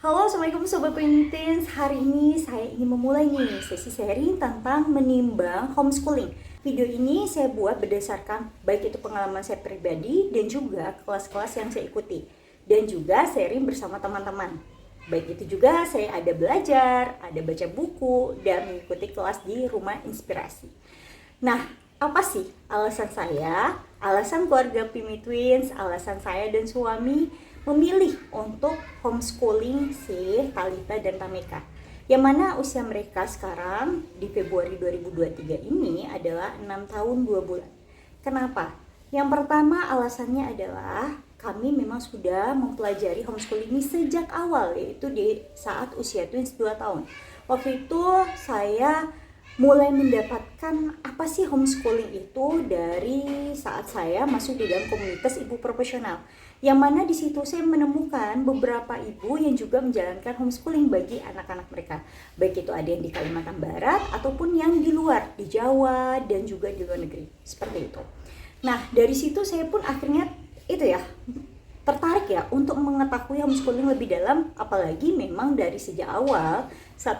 Halo, Assalamualaikum Sobat Quintins. Hari ini saya ingin memulai sesi sharing tentang menimbang homeschooling. Video ini saya buat berdasarkan baik itu pengalaman saya pribadi dan juga kelas-kelas yang saya ikuti. Dan juga sharing bersama teman-teman. Baik itu juga saya ada belajar, ada baca buku, dan mengikuti kelas di Rumah Inspirasi. Nah, apa sih alasan saya, alasan keluarga Pimi Twins, alasan saya dan suami memilih untuk homeschooling si Talita dan Tameka, yang mana usia mereka sekarang di Februari 2023 ini adalah 6 tahun 2 bulan. Kenapa? Yang pertama alasannya adalah kami memang sudah mempelajari homeschooling ini sejak awal, yaitu di saat usia Twins 2 tahun. Waktu itu saya mulai mendapatkan apa sih homeschooling itu dari saat saya masuk di dalam komunitas ibu profesional, yang mana di situ saya menemukan beberapa ibu yang juga menjalankan homeschooling bagi anak-anak mereka, baik itu ada yang di Kalimantan Barat ataupun yang di luar, di Jawa dan juga di luar negeri, seperti itu. Nah, dari situ saya pun akhirnya itu ya tertarik ya untuk mengetahui homeschooling lebih dalam, apalagi memang dari sejak awal saat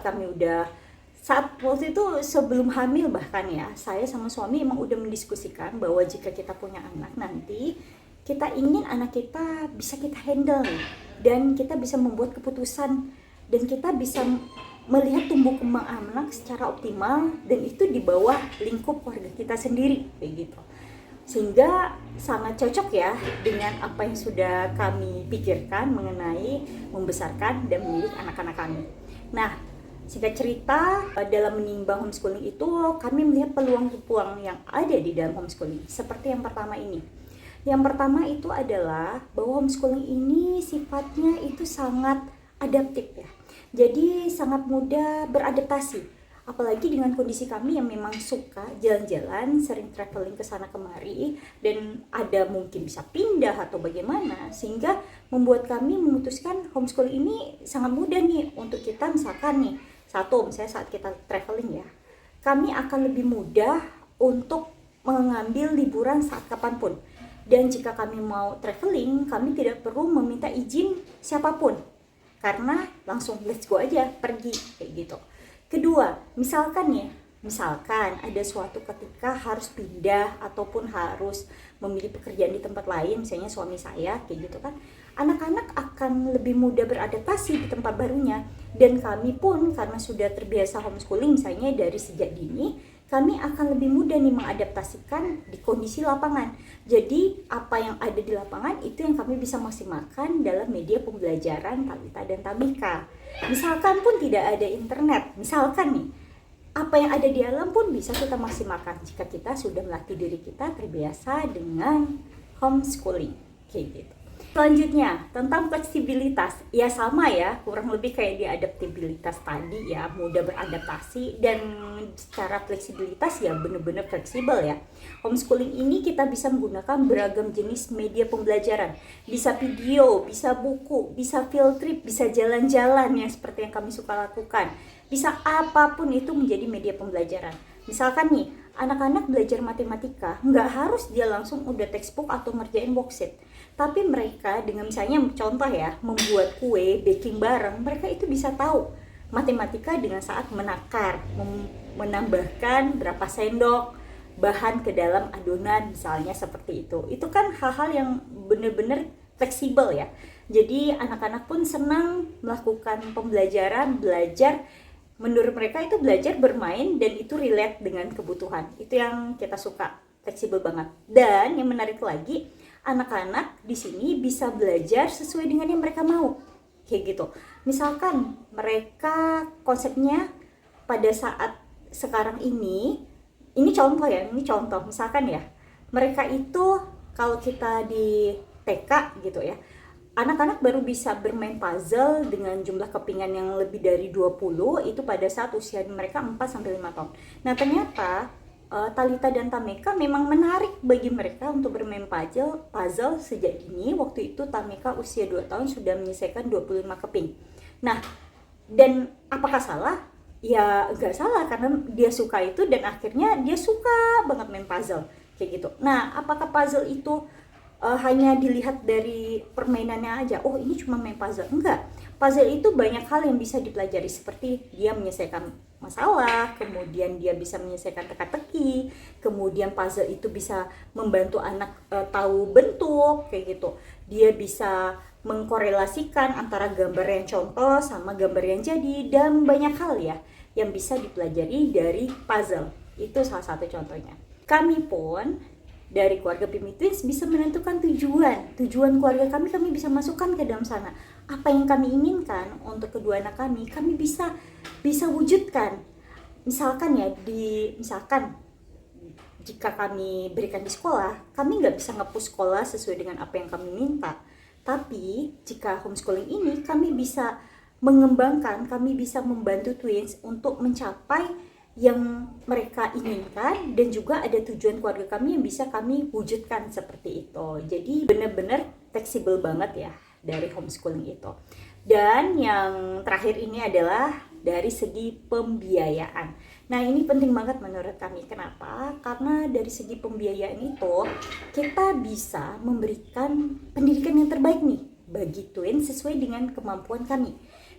waktu itu sebelum hamil bahkan ya, saya sama suami emang udah mendiskusikan bahwa jika kita punya anak nanti, kita ingin anak kita bisa kita handle dan kita bisa membuat keputusan dan kita bisa melihat tumbuh kembang anak secara optimal, dan itu di bawah lingkup keluarga kita sendiri kayak gitu. Sehingga sangat cocok ya dengan apa yang sudah kami pikirkan mengenai membesarkan dan mendidik anak-anak kami. Nah, singkat cerita, dalam menimbang homeschooling itu kami melihat peluang-peluang yang ada di dalam homeschooling. Seperti yang pertama ini. Yang pertama itu adalah bahwa homeschooling ini sifatnya itu sangat adaptif ya. Jadi sangat mudah beradaptasi. Apalagi dengan kondisi kami yang memang suka jalan-jalan, sering traveling ke sana kemari, dan ada mungkin bisa pindah atau bagaimana, sehingga membuat kami memutuskan homeschooling ini sangat mudah nih untuk kita. Misalkan nih, misalnya saat kita traveling ya, kami akan lebih mudah untuk mengambil liburan saat kapanpun. Dan jika kami mau traveling, kami tidak perlu meminta izin siapapun, karena langsung let's go aja, pergi kayak gitu. Kedua, misalkan ada suatu ketika harus pindah ataupun harus memilih pekerjaan di tempat lain, misalnya suami saya kayak gitu kan, anak-anak akan lebih mudah beradaptasi di tempat barunya. Dan kami pun karena sudah terbiasa homeschooling misalnya dari sejak dini, kami akan lebih mudah nih mengadaptasikan di kondisi lapangan. Jadi apa yang ada di lapangan itu yang kami bisa maksimalkan dalam media pembelajaran Talita dan Tameka. Misalkan pun tidak ada internet, misalkan nih, apa yang ada di alam pun bisa kita maksimalkan jika kita sudah melatih diri kita terbiasa dengan homeschooling kayak gitu. Selanjutnya tentang fleksibilitas, ya sama ya, kurang lebih kayak di adaptabilitas tadi ya, mudah beradaptasi dan secara fleksibilitas ya benar-benar fleksibel ya. Homeschooling ini kita bisa menggunakan beragam jenis media pembelajaran, bisa video, bisa buku, bisa field trip, bisa jalan-jalan yang seperti yang kami suka lakukan, bisa apapun itu menjadi media pembelajaran. Misalkan nih, anak-anak belajar matematika, nggak harus dia langsung udah textbook atau ngerjain worksheet. Tapi mereka dengan misalnya contoh ya, membuat kue, baking bareng, mereka itu bisa tahu matematika dengan saat menakar, menambahkan berapa sendok bahan ke dalam adonan misalnya seperti itu. Itu kan hal-hal yang benar-benar fleksibel ya. Jadi anak-anak pun senang melakukan pembelajaran, belajar. Menurut mereka itu belajar bermain dan itu relate dengan kebutuhan. Itu yang kita suka, fleksibel banget. Dan yang menarik lagi, anak-anak di sini bisa belajar sesuai dengan yang mereka mau. Kayak gitu. Misalkan mereka konsepnya pada saat sekarang ini contoh misalkan ya, mereka itu kalau kita di TK gitu ya, anak-anak baru bisa bermain puzzle dengan jumlah kepingan yang lebih dari 20 itu pada saat usia mereka 4-5 tahun. Nah ternyata Talita dan Tameka memang menarik bagi mereka untuk bermain puzzle sejak dini. Waktu itu Tameka usia 2 tahun sudah menyelesaikan 25 keping. Nah, dan apakah salah? Ya enggak salah, karena dia suka itu dan akhirnya dia suka banget main puzzle kayak gitu. Nah, apakah puzzle itu hanya dilihat dari permainannya aja, oh ini cuma main puzzle. Enggak, puzzle itu banyak hal yang bisa dipelajari, seperti dia menyelesaikan masalah, kemudian dia bisa menyelesaikan teka-teki, kemudian puzzle itu bisa membantu anak tahu bentuk kayak gitu. Dia bisa mengkorelasikan antara gambar yang contoh sama gambar yang jadi, dan banyak hal ya yang bisa dipelajari dari puzzle. Itu salah satu contohnya. Kami pun dari keluarga Pimi Twins bisa menentukan tujuan keluarga kami bisa masukkan ke dalam sana. Apa yang kami inginkan untuk kedua anak kami bisa wujudkan. Misalkan jika kami berikan di sekolah, kami nggak bisa nge-push sekolah sesuai dengan apa yang kami minta. Tapi jika homeschooling ini, kami bisa mengembangkan, kami bisa membantu twins untuk mencapai yang mereka inginkan, dan juga ada tujuan keluarga kami yang bisa kami wujudkan seperti itu. Jadi benar-benar fleksibel banget ya dari homeschooling itu. Dan yang terakhir ini adalah dari segi pembiayaan. Nah ini penting banget menurut kami. Kenapa? Karena dari segi pembiayaan itu kita bisa memberikan pendidikan yang terbaik nih bagi twin sesuai dengan kemampuan kami.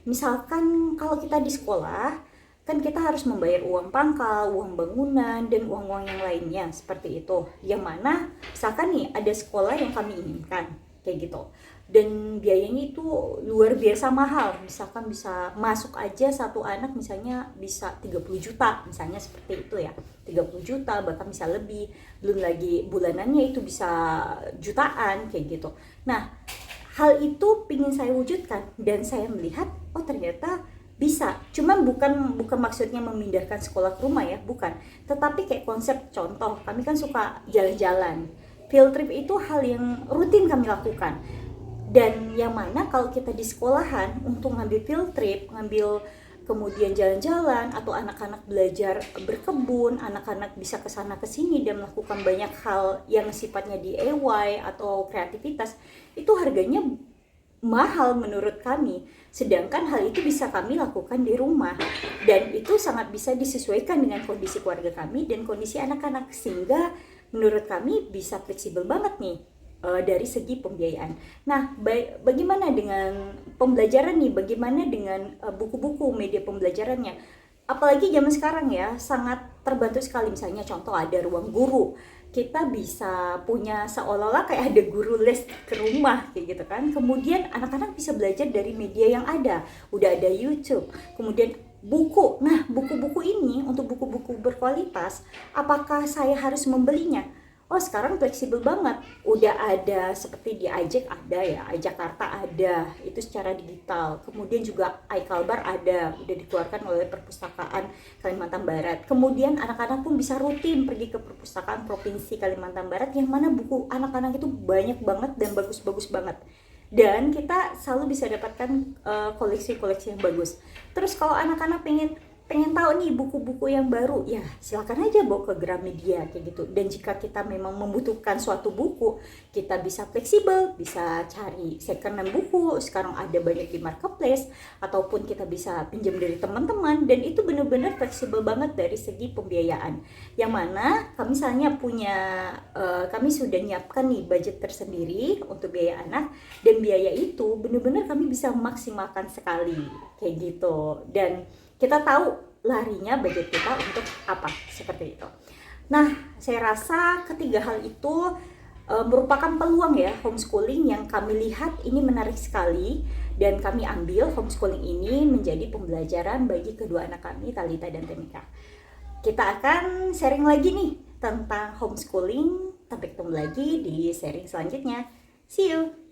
Misalkan kalau kita di sekolah, kan kita harus membayar uang pangkal, uang bangunan, dan uang-uang yang lainnya seperti itu. Yang mana misalkan nih ada sekolah yang kami inginkan kayak gitu, dan biayanya itu luar biasa mahal. Misalkan bisa masuk aja satu anak misalnya bisa 30 juta misalnya, seperti itu ya, 30 juta bahkan bisa lebih, belum lagi bulanannya itu bisa jutaan kayak gitu. Nah hal itu ingin saya wujudkan, dan saya melihat oh ternyata bisa. Cuman bukan maksudnya memindahkan sekolah ke rumah ya, bukan, tetapi kayak konsep contoh, kami kan suka jalan-jalan. Field trip itu hal yang rutin kami lakukan, dan yang mana kalau kita di sekolahan untuk ngambil field trip, kemudian jalan-jalan, atau anak-anak belajar berkebun, anak-anak bisa kesana kesini dan melakukan banyak hal yang sifatnya DIY atau kreativitas, itu harganya mahal menurut kami. Sedangkan hal itu bisa kami lakukan di rumah, dan itu sangat bisa disesuaikan dengan kondisi keluarga kami dan kondisi anak-anak, sehingga menurut kami bisa fleksibel banget nih dari segi pembiayaan. Nah, bagaimana dengan pembelajaran nih? Bagaimana dengan buku-buku, media pembelajarannya? Apalagi zaman sekarang ya, sangat terbantu sekali. Misalnya contoh ada ruang guru. Kita bisa punya seolah-olah kayak ada guru les ke rumah kayak gitu kan. Kemudian anak-anak bisa belajar dari media yang ada. Udah ada YouTube. Kemudian buku. Nah, buku-buku ini untuk buku-buku berkualitas, apakah saya harus membelinya? Oh, sekarang fleksibel banget. Udah ada seperti di iJack ada ya, iJakarta ada, itu secara digital. Kemudian juga iKalbar ada, udah dikeluarkan oleh Perpustakaan Kalimantan Barat. Kemudian anak-anak pun bisa rutin pergi ke Perpustakaan Provinsi Kalimantan Barat, yang mana buku anak-anak itu banyak banget dan bagus-bagus banget. Dan kita selalu bisa dapatkan koleksi-koleksi yang bagus. Terus kalau anak-anak pengen tahu nih buku-buku yang baru, ya silakan aja bawa ke Gramedia kayak gitu. Dan jika kita memang membutuhkan suatu buku, kita bisa fleksibel, bisa cari second hand buku. Sekarang ada banyak di marketplace, ataupun kita bisa pinjam dari teman-teman, dan itu benar-benar fleksibel banget dari segi pembiayaan. Yang mana kami misalnya kami sudah nyiapkan nih budget tersendiri untuk biaya anak, dan biaya itu benar-benar kami bisa maksimalkan sekali kayak gitu. Dan kita tahu larinya budget kita untuk apa, seperti itu. Nah, saya rasa ketiga hal itu merupakan peluang ya homeschooling yang kami lihat ini menarik sekali, dan kami ambil homeschooling ini menjadi pembelajaran bagi kedua anak kami, Talitha dan Temika. Kita akan sharing lagi nih tentang homeschooling. Sampai ketemu lagi di sharing selanjutnya. See you!